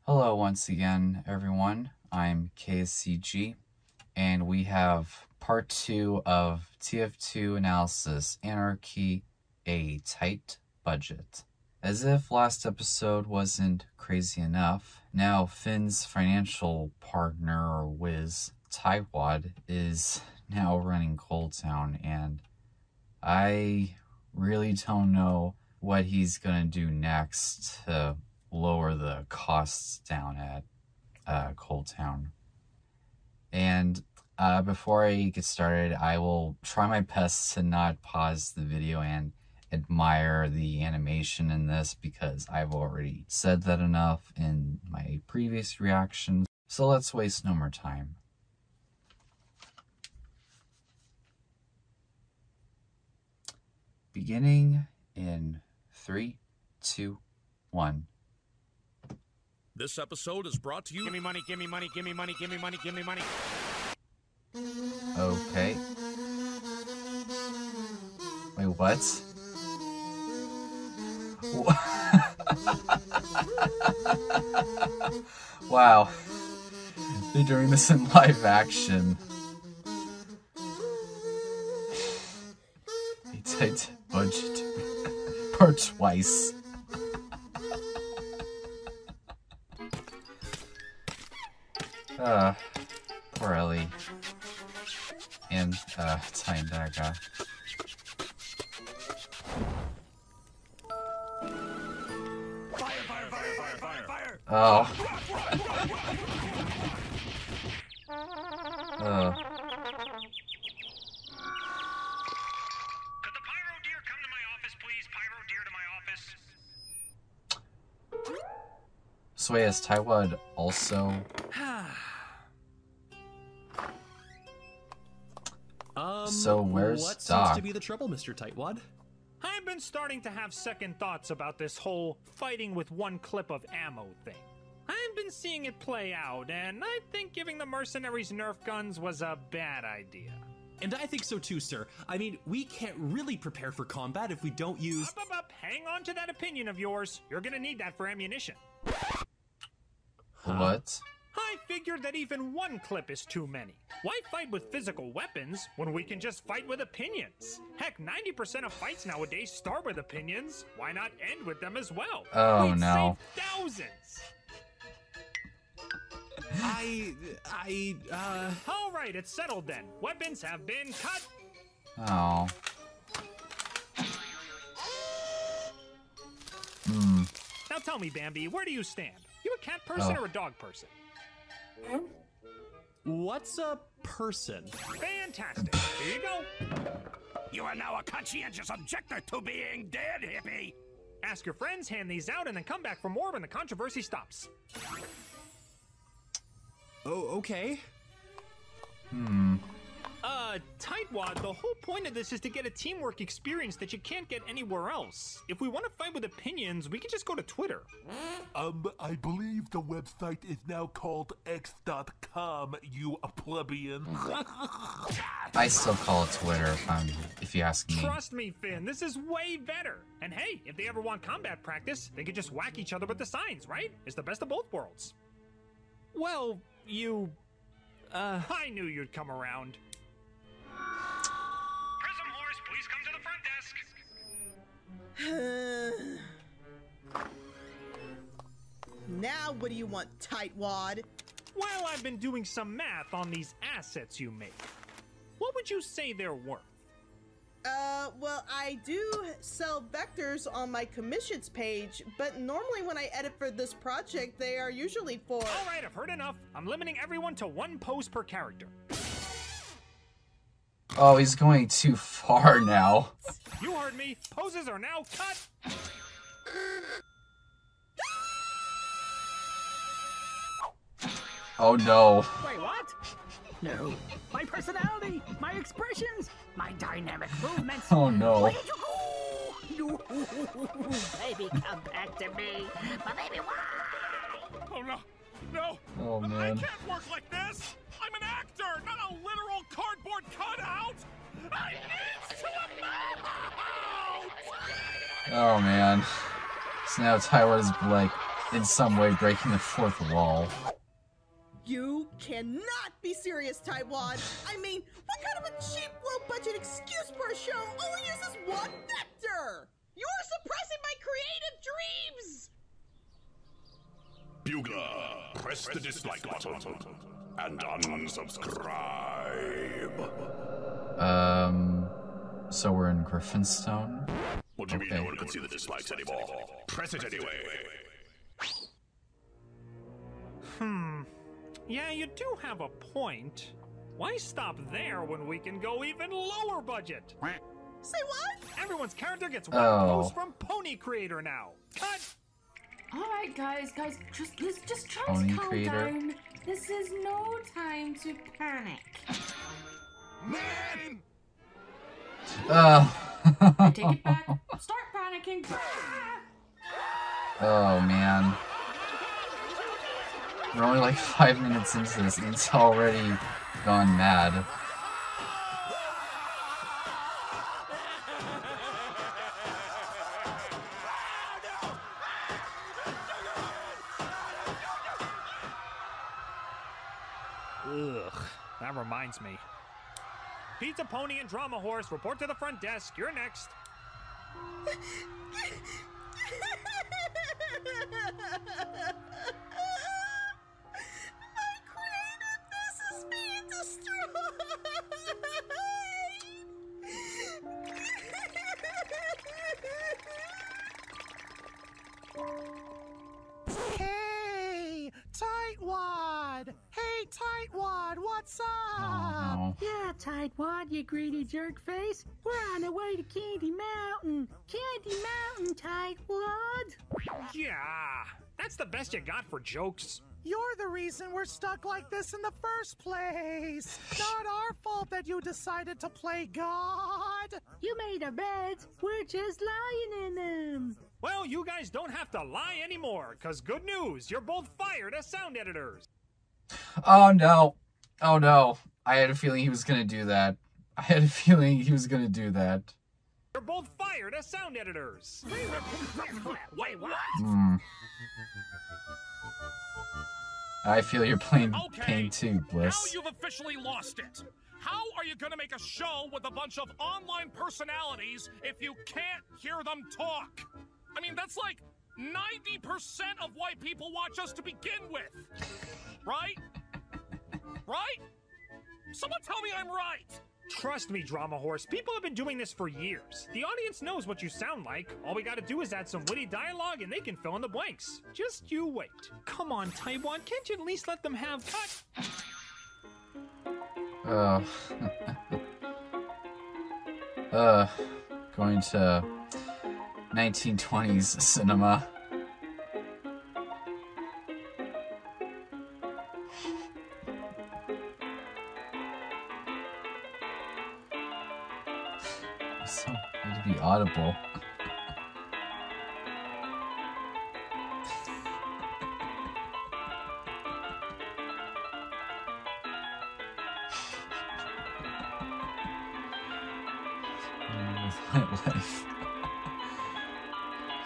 Hello once again, everyone. I'm KSCG, and we have part 2 of TF2 analysis, Anarchy, a tight budget. As if last episode wasn't crazy enough, now Finn's financial partner, or Wiz, Tightwad, is now running Cold Town, and I really don't know what he's gonna do next to lower the costs down at Cold Town. And before I get started, I will try my best to not pause the video and admire the animation in this, because I've already said that enough in my previous reactions. So let's waste no more time. Beginning in 3, 2, 1. This episode is brought to you. Give me money, give me money, give me money, give me money, give me money. Okay. Wait, what? Wow. They're doing this in live action. A tight budget. Part twice. Poor Ellie. And, Daga. Fire, fire, fire, fire, fire, fire! Oh. Could the pyro deer come to my office, please? Pyro deer to my office. So yes, Tightwad also... So where's what Doc? seems to be the trouble, Mr. Tightwad? I've been starting to have second thoughts about this whole fighting with one clip of ammo thing. I've been seeing it play out, and I think giving the mercenaries Nerf guns was a bad idea. And I think so too, sir. I mean, we can't really prepare for combat if we don't use... Up, hang on to that opinion of yours. You're gonna need that for ammunition. What? I figured that even one clip is too many. Why fight with physical weapons when we can just fight with opinions? Heck, 90% of fights nowadays start with opinions. Why not end with them as well? Oh, We'd no. save thousands. All right, it's settled then. Weapons have been cut. Oh. Now tell me, Bambi, where do you stand? You a cat person or a dog person? What's a person? Fantastic. Here you go. You are now a conscientious objector to being dead, hippie. Ask your friends, hand these out, and then come back for more when the controversy stops. Oh, okay. Tightwad, the whole point of this is to get a teamwork experience that you can't get anywhere else. If we want to fight with opinions, we can just go to Twitter. I believe the website is now called x.com, you plebeian. I still call it Twitter, if you ask me. Trust me, Finn, this is way better. And hey, if they ever want combat practice, they could just whack each other with the signs, right? It's the best of both worlds. Well, I knew you'd come around. Prism Horse, please come to the front desk. Now what do you want, Tightwad? Well, I've been doing some math on these assets you make. What would you say they're worth? Well, I do sell vectors on my commissions page, but normally when I edit for this project, they are usually for... All right, I've heard enough. I'm limiting everyone to 1 pose per character. Oh, he's going too far now. You heard me. Poses are now cut. Oh no. Wait, what? No. My personality, my expressions, my dynamic movements. Oh no. Where did you go? No. Baby, come back to me. My baby, why? Oh no, no. Oh I man. can't work like this. I'm an actor, not a literal cardboard cutout. I need to emote. Oh man. So now Tyler is like in some way breaking the fourth wall. You cannot be serious, Taiwan. I mean, what kind of a cheap, low-budget excuse for a show only uses one vector? You're suppressing my creative dreams! Bugler, press the dislike button and unsubscribe. So we're in Griffinstone? What do you mean no one can see the dislikes anymore? Press it anyway. Yeah, you do have a point. Why stop there when we can go even lower budget? Say what? Everyone's character gets one post from Pony Creator now. Cut! Alright guys, let's just try Pony to calm Creator. down. This is no time to panic. Man! I take it back. Start panicking. Oh man. We're only like 5 minutes into this and it's already gone mad. Ugh, that reminds me. Pizza Pony and Drama Horse, report to the front desk. You're next. My creativeness is being destroyed. Hey, Tightwad! Hey, Tightwad, what's up? Oh no. Yeah, Tightwad, you greedy jerk face. We're on the way to Candy Mountain. Candy Mountain, Tightwad. Yeah, that's the best you got for jokes. You're the reason we're stuck like this in the first place. Not our fault that you decided to play God. You made our beds. We're just lying in them. Well, you guys don't have to lie anymore, because good news, you're both fired as sound editors. Oh no. Oh no. I had a feeling he was gonna do that. I had a feeling he was gonna do that. You're both fired as sound editors. Wait, what? I feel you're playing Okay, pain too, now Bliss. you've officially lost it. How are you gonna make a show with a bunch of online personalities if you can't hear them talk? I mean, that's like 90% of why people watch us to begin with. Right? Right? Someone tell me I'm right! Trust me, Drama Horse, people have been doing this for years. The audience knows what you sound like. All we gotta do is add some witty dialogue and they can fill in the blanks. Just you wait. Come on, Taiwan, can't you at least let them have cut? Going to 1920s cinema. So need to be audible. With my life.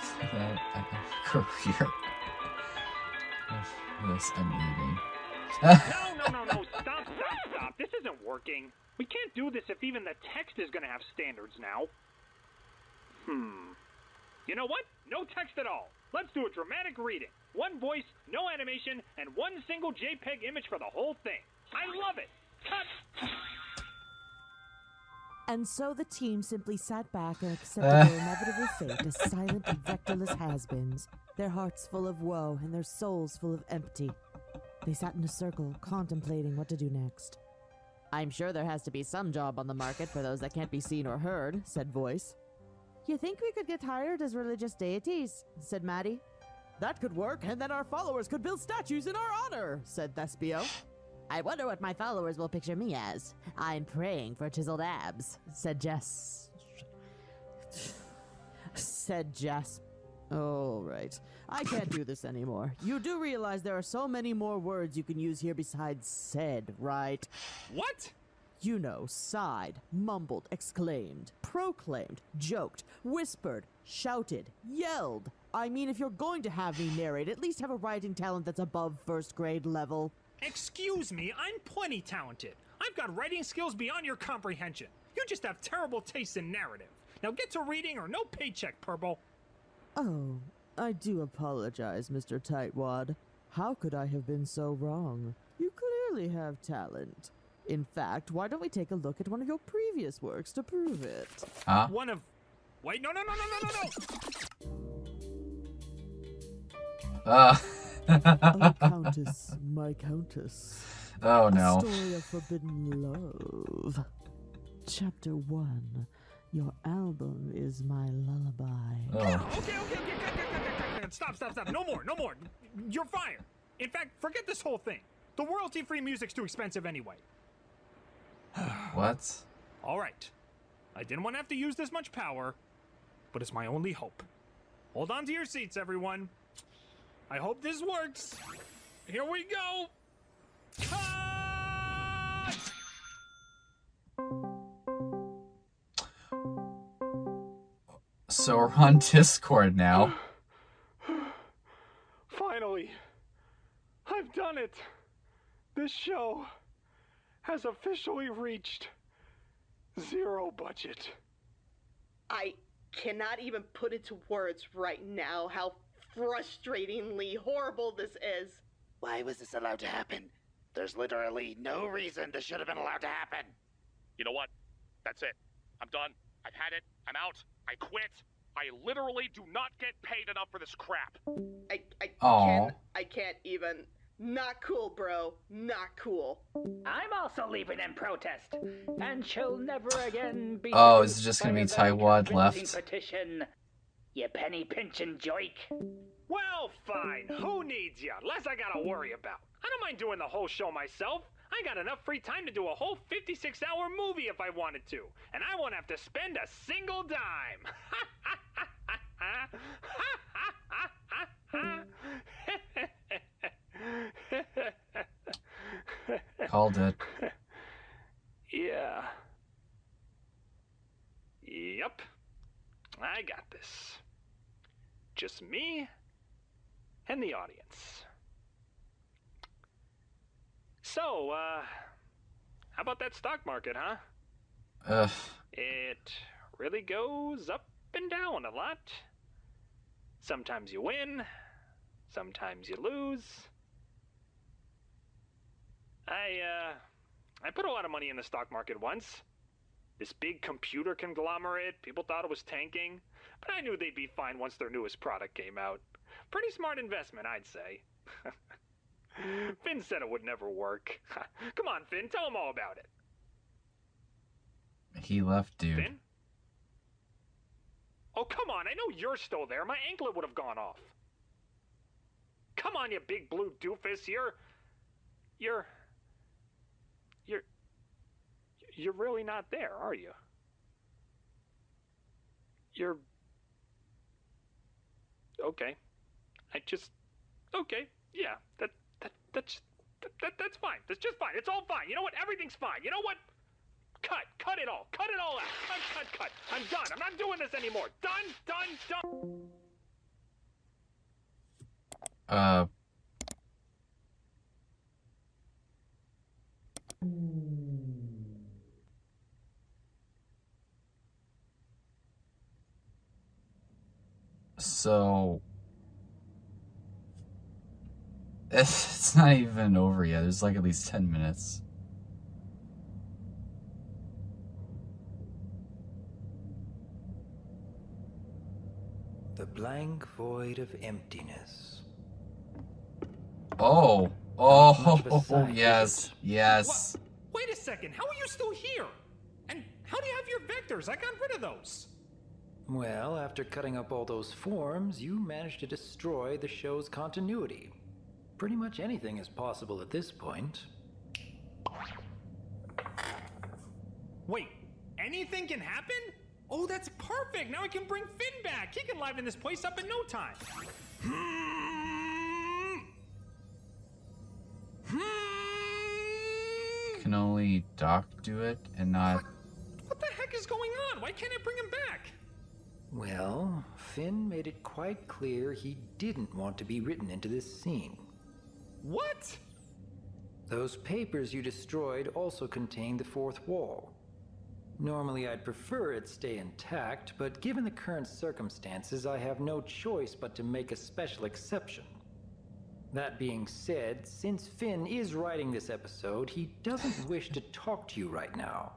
So that I have a career. With this, I'm leaving. No, stop. This isn't working. We can't do this if even the text is gonna have standards now. You know what? No text at all. Let's do a dramatic reading. One voice, no animation, and one single JPEG image for the whole thing. I love it. Cut! And so the team simply sat back and accepted their inevitable fate as silent and vectorless has-beens, their hearts full of woe and their souls full of empty. They sat in a circle, contemplating what to do next. "I'm sure there has to be some job on the market for those that can't be seen or heard," said Voice. "You think we could get hired as religious deities?" said Maddie. "That could work, and then our followers could build statues in our honor," said Thespio. "I wonder what my followers will picture me as. I'm praying for chiseled abs," said Jess. "Oh, right. I can't do this anymore. You do realize there are so many more words you can use here besides said, right?" What? You know, sighed, mumbled, exclaimed, proclaimed, joked, whispered, shouted, yelled, I mean, if you're going to have me narrate, at least have a writing talent that's above first grade level. Excuse me, I'm plenty talented. I've got writing skills beyond your comprehension. You just have terrible taste in narrative. Now get to reading or no paycheck, Purple. Oh, I do apologize, Mr. Tightwad. How could I have been so wrong? You clearly have talent. In fact, why don't we take a look at one of your previous works to prove it? Huh? One of... Wait, no. Oh, Countess, my Countess. Oh, no. A story of forbidden love. Chapter 1. Your album is my lullaby. Oh. Okay. Stop. No more. You're fired. In fact, forget this whole thing. The royalty-free music's too expensive anyway. What? All right. I didn't want to have to use this much power, but it's my only hope. Hold on to your seats, everyone. I hope this works. Here we go. Cut! So we're on Discord now. Finally, I've done it. This show has officially reached zero budget. I cannot even put into words right now how frustratingly horrible this is. Why was this allowed to happen? There's literally no reason this should have been allowed to happen. You know what? That's it. I'm done. I've had it. I'm out. I quit. I literally do not get paid enough for this crap. I can't even. Not cool, bro. Not cool. I'm also leaving in protest, and shall never again be. Oh, is it just gonna be Tywad left? Petition. You penny pinching joik. Well, fine. Who needs ya? Less I gotta worry about. I don't mind doing the whole show myself. I got enough free time to do a whole 56-hour movie if I wanted to, and I won't have to spend a single dime. Called it. Yeah. Yep. I got this. Just me and the audience. So, how about that stock market, huh? Ugh. It really goes up and down a lot. Sometimes you win, sometimes you lose. I put a lot of money in the stock market once. This big computer conglomerate, people thought it was tanking, but I knew they'd be fine once their newest product came out. Pretty smart investment, I'd say. Finn said it would never work. Come on, Finn, tell him all about it. He left, dude. Finn? Oh, come on, I know you're still there. My anklet would have gone off. Come on, you big blue doofus. You're really not there, are you? Okay. Okay, yeah, that's fine. That's just fine. It's all fine. You know what? Everything's fine. You know what? Cut it all. Cut it all out. Cut. I'm done. I'm not doing this anymore. Done. So it's not even over yet. There's like at least 10 minutes. The blank void of emptiness. Oh, yes. What? Wait a second. How are you still here? And how do you have your vectors? I got rid of those. Well, after cutting up all those forms, you managed to destroy the show's continuity. Pretty much anything is possible at this point. Wait, anything can happen? Oh, that's perfect! Now I can bring Finn back! He can liven this place up in no time! Can only Doc do it and not... What the heck is going on? Why can't I bring him back? Well, Finn made it quite clear he didn't want to be written into this scene. What? Those papers you destroyed also contain the fourth wall. Normally I'd prefer it stay intact, but given the current circumstances, I have no choice but to make a special exception. That being said, since Finn is writing this episode, he doesn't wish to talk to you right now.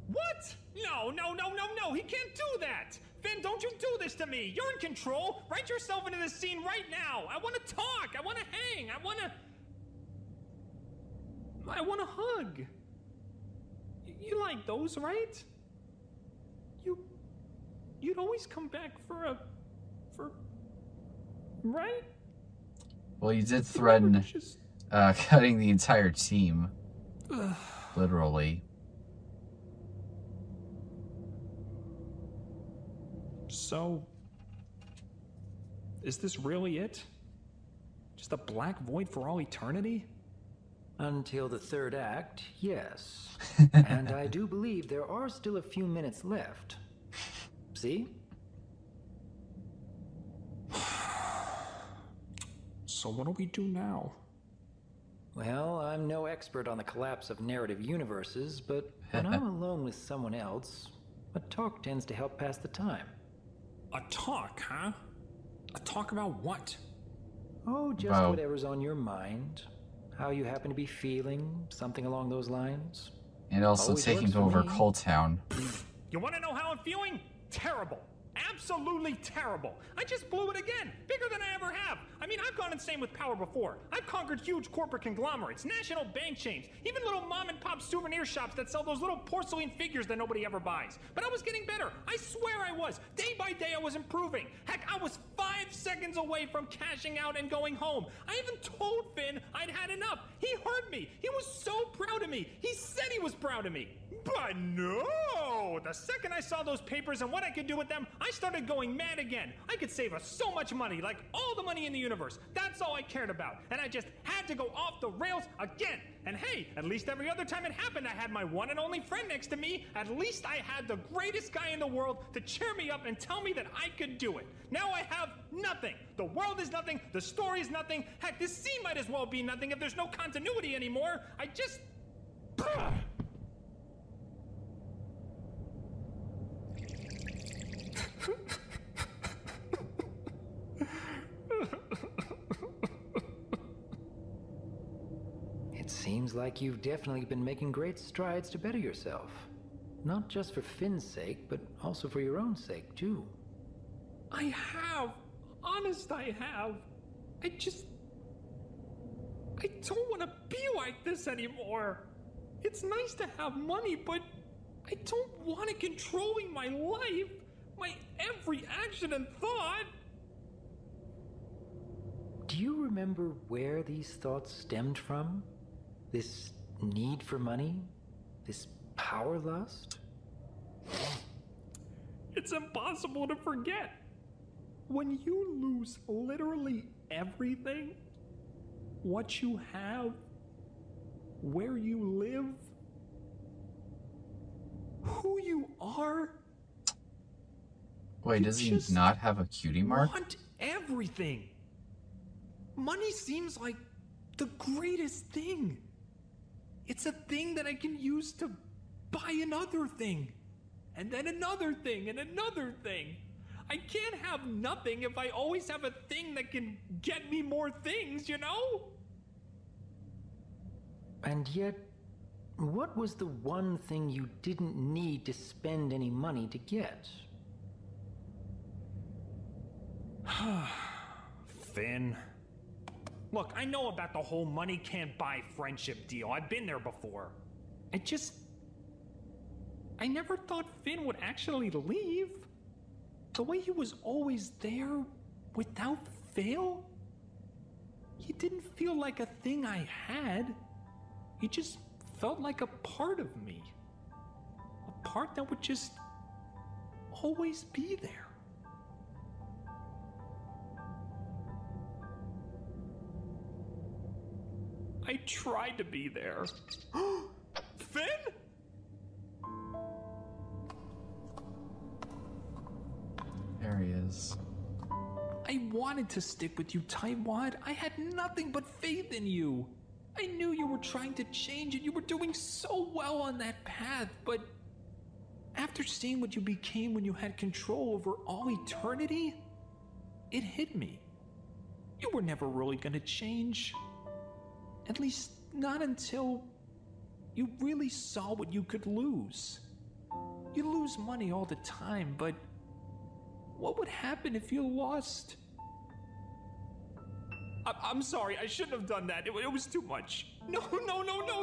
What? No, he can't do that! Finn, don't you do this to me! You're in control! Write yourself into this scene right now! I want to talk! I want to hang! I want to hug! You like those, right? You'd always come back for right? Well, you did threaten cutting the entire team. Literally. So, is this really it? Just a black void for all eternity? Until the third act, yes. And I do believe there are still a few minutes left. See? So what do we do now? Well, I'm no expert on the collapse of narrative universes, but when I'm alone with someone else, a talk tends to help pass the time. A talk, huh? A talk about what? Oh, just whatever's on your mind. How you happen to be feeling, something along those lines. And also Always taking works for over me. Coal Town. You want to know how I'm feeling? Terrible. Absolutely terrible. I just blew it again. Bigger than I ever have. I mean, I've gone insane with power before. I've conquered huge corporate conglomerates, national bank chains, even little mom and pop souvenir shops that sell those little porcelain figures that nobody ever buys. But I was getting better. I swear I was. Day by day, I was improving. Heck, I was 5 seconds away from cashing out and going home. I even told Finn I'd had enough. He heard me. He was so proud of me. He said he was proud of me. But no! The second I saw those papers and what I could do with them, I started going mad again. I could save us so much money, like all the money in the universe. That's all I cared about. And I just had to go off the rails again. And hey, at least every other time it happened, I had my one and only friend next to me. At least I had the greatest guy in the world to cheer me up and tell me that I could do it. Now I have nothing. The world is nothing. The story is nothing. Heck, this scene might as well be nothing if there's no continuity anymore. I just... It seems like you've definitely been making great strides to better yourself. Not just for Finn's sake, but also for your own sake, too. I have. Honest, I have. I don't want to be like this anymore. It's nice to have money, but I don't want it controlling my life, my every action and thought. Do you remember where these thoughts stemmed from? This need for money? This power lust? It's impossible to forget. When you lose literally everything, what you have, where you live, who you are. Wait, does he not have a cutie mark? Want everything. Money seems like the greatest thing. It's a thing that I can use to buy another thing, and then another thing, and another thing. I can't have nothing if I always have a thing that can get me more things, you know? And yet, what was the one thing you didn't need to spend any money to get? Finn. Look, I know about the whole money can't buy friendship deal. I've been there before. I never thought Finn would actually leave. The way he was always there, without fail. He didn't feel like a thing I had. He just felt like a part of me. A part that would just always be there. I tried to be there. Finn? There he is. wanted to stick with you, Tightwad. I had nothing but faith in you. I knew you were trying to change and you were doing so well on that path, but after seeing what you became when you had control over all eternity, it hit me. You were never really gonna change. At least not until you really saw what you could lose. You lose money all the time, but what would happen if you lost? I'm sorry, I shouldn't have done that. It was too much. No,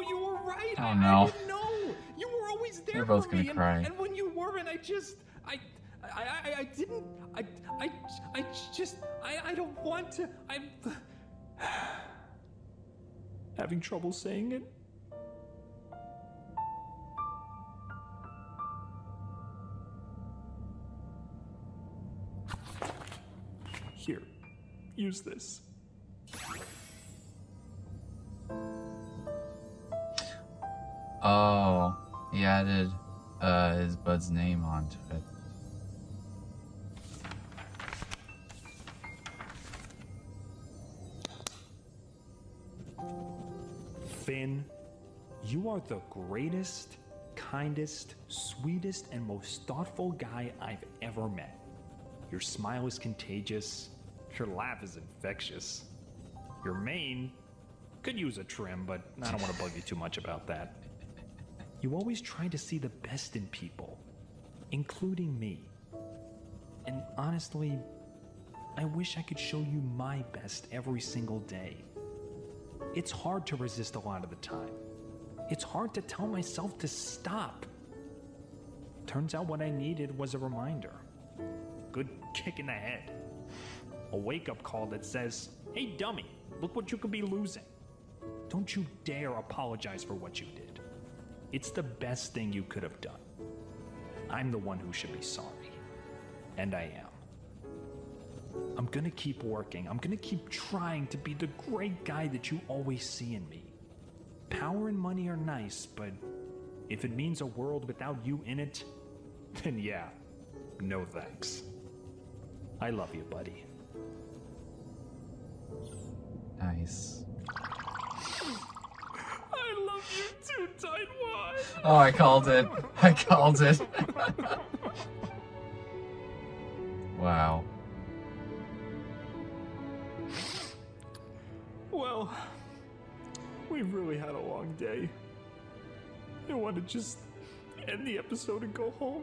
you were right. Oh no. I didn't know. You were always there They're both for me. gonna cry. And when you weren't, I don't want to. I'm having trouble saying it. Here, use this. Oh, he added his bud's name onto it. Finn, you are the greatest, kindest, sweetest, and most thoughtful guy I've ever met. Your smile is contagious. Your laugh is infectious. Your mane could use a trim, but I don't want to bug you too much about that. You always try to see the best in people, including me. And honestly, I wish I could show you my best every single day. It's hard to resist a lot of the time. It's hard to tell myself to stop. Turns out what I needed was a reminder. Good kick in the head. A wake-up call that says, hey dummy, look what you could be losing. Don't you dare apologize for what you did. It's the best thing you could have done. I'm the one who should be sorry. And I am. I'm gonna keep working. I'm gonna keep trying to be the great guy that you always see in me. Power and money are nice, but if it means a world without you in it, then yeah, no thanks. I love you, buddy. Nice. I love you too, Tightwad. Oh, I called it. I called it. Wow. Well, we've really had a long day. I want to just end the episode and go home.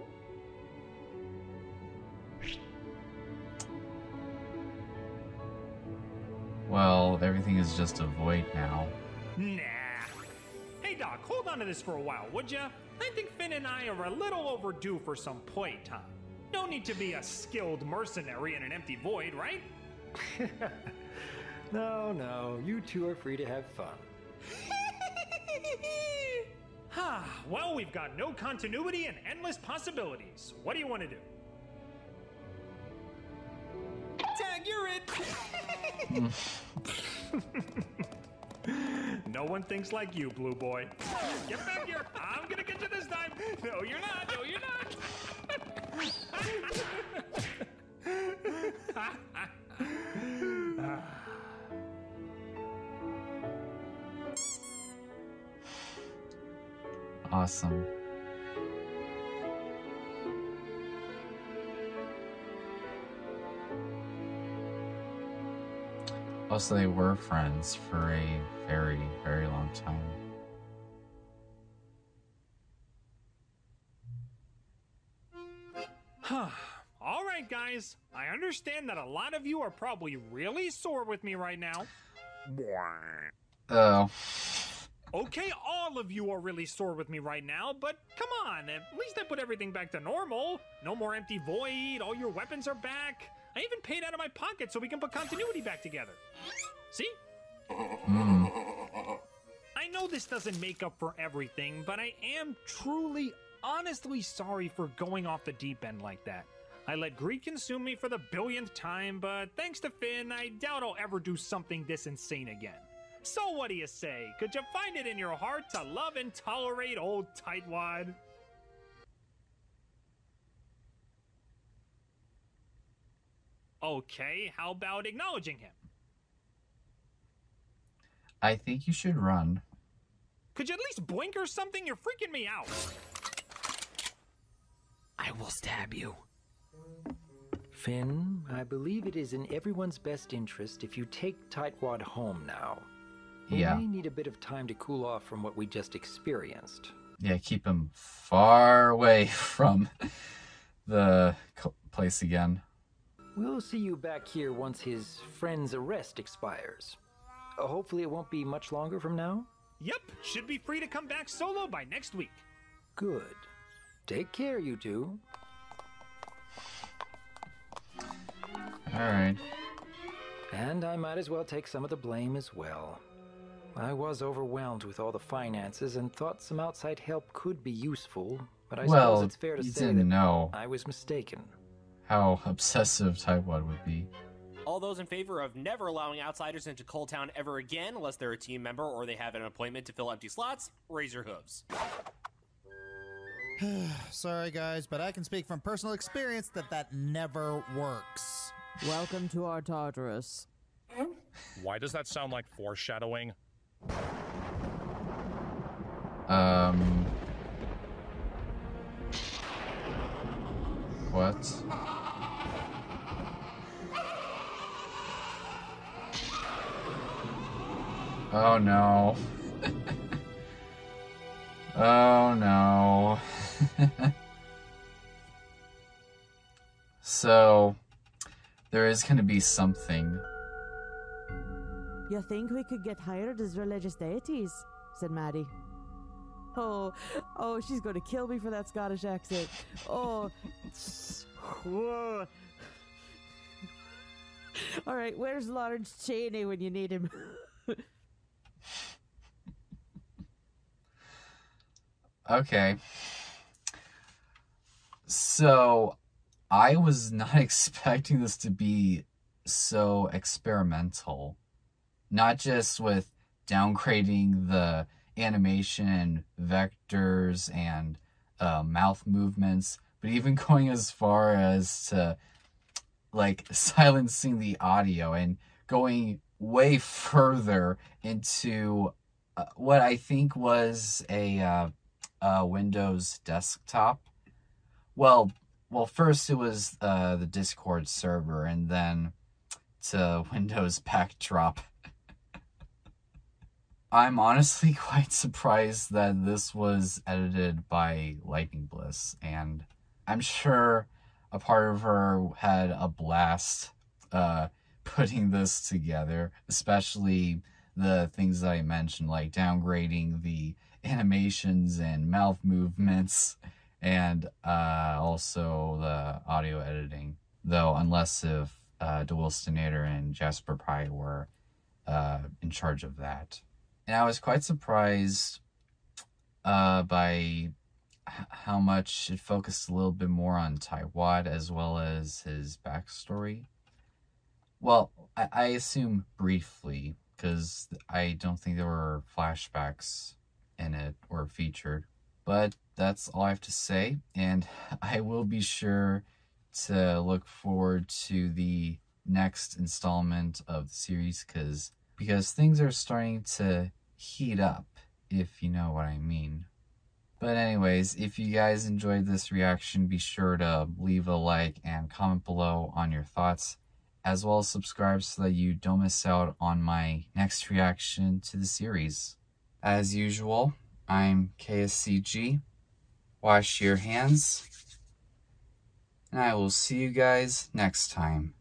Well, everything is just a void now. Nah. Hey, Doc, hold on to this for a while, would ya? I think Finn and I are a little overdue for some playtime. No need to be a skilled mercenary in an empty void, right? No, you two are free to have fun. Well, we've got no continuity and endless possibilities. What do you want to do? Tag, you're it! No one thinks like you, Blue Boy. Get back here! I'm gonna get you this time! No, you're not! No, you're not! Awesome. Also, they were friends for a very, very long time. All right, guys. I understand that a lot of you are probably really sore with me right now. Oh. Okay, all of you are really sore with me right now, but come on, at least I put everything back to normal. No more empty void, all your weapons are back. I even paid out of my pocket so we can put continuity back together. See? I know this doesn't make up for everything, but I am truly, honestly sorry for going off the deep end like that. I let greed consume me for the billionth time, but thanks to Finn, I doubt I'll ever do something this insane again. So what do you say? Could you find it in your heart to love and tolerate old Tightwad? Okay, how about acknowledging him? I think you should run. Could you at least blink or something? You're freaking me out. I will stab you. Finn, I believe it is in everyone's best interest if you take Tightwad home now. Yeah. We may need a bit of time to cool off from what we just experienced. Yeah, keep him far away from the place again. We'll see you back here once his friend's arrest expires. Hopefully it won't be much longer from now. Yep, should be free to come back solo by next week. Good. Take care, you two. Alright. And I might as well take some of the blame as well. I was overwhelmed with all the finances and thought some outside help could be useful, but I suppose it's fair to say that I was mistaken. How obsessive Tightwad would be. All those in favor of never allowing outsiders into Coal Town ever again unless they're a team member or they have an appointment to fill empty slots, raise your hooves. Sorry guys, but I can speak from personal experience that never works. Welcome to our Tartarus. Why does that sound like foreshadowing? What? Oh no. Oh no. So, there is going to be something. You think we could get hired as religious deities? Said Maddie. Oh, she's going to kill me for that Scottish accent. Oh. Whoa. All right, where's Lawrence Cheney when you need him? Okay. So, I was not expecting this to be so experimental. Not just with downgrading the animation and vectors and mouth movements, but even going as far as to, like, silencing the audio and going way further into what I think was a Windows desktop. Well, first it was the Discord server, and then to Windows backdrop. I'm honestly quite surprised that this was edited by Lightning Bliss, and I'm sure a part of her had a blast putting this together, especially the things that I mentioned, like downgrading the animations and mouth movements, and also the audio editing. Though, unless if DeWilstonator and Jasper Pye were in charge of that. And I was quite surprised by how much it focused a little bit more on Tightwad as well as his backstory. Well, I assume briefly, because I don't think there were flashbacks in it or featured. But that's all I have to say, and I will be sure to look forward to the next installment of the series, because things are starting to heat up, if you know what I mean. But anyways, if you guys enjoyed this reaction, be sure to leave a like and comment below on your thoughts, as well as subscribe so that you don't miss out on my next reaction to the series. As usual, I'm KSCG. Wash your hands, and I will see you guys next time.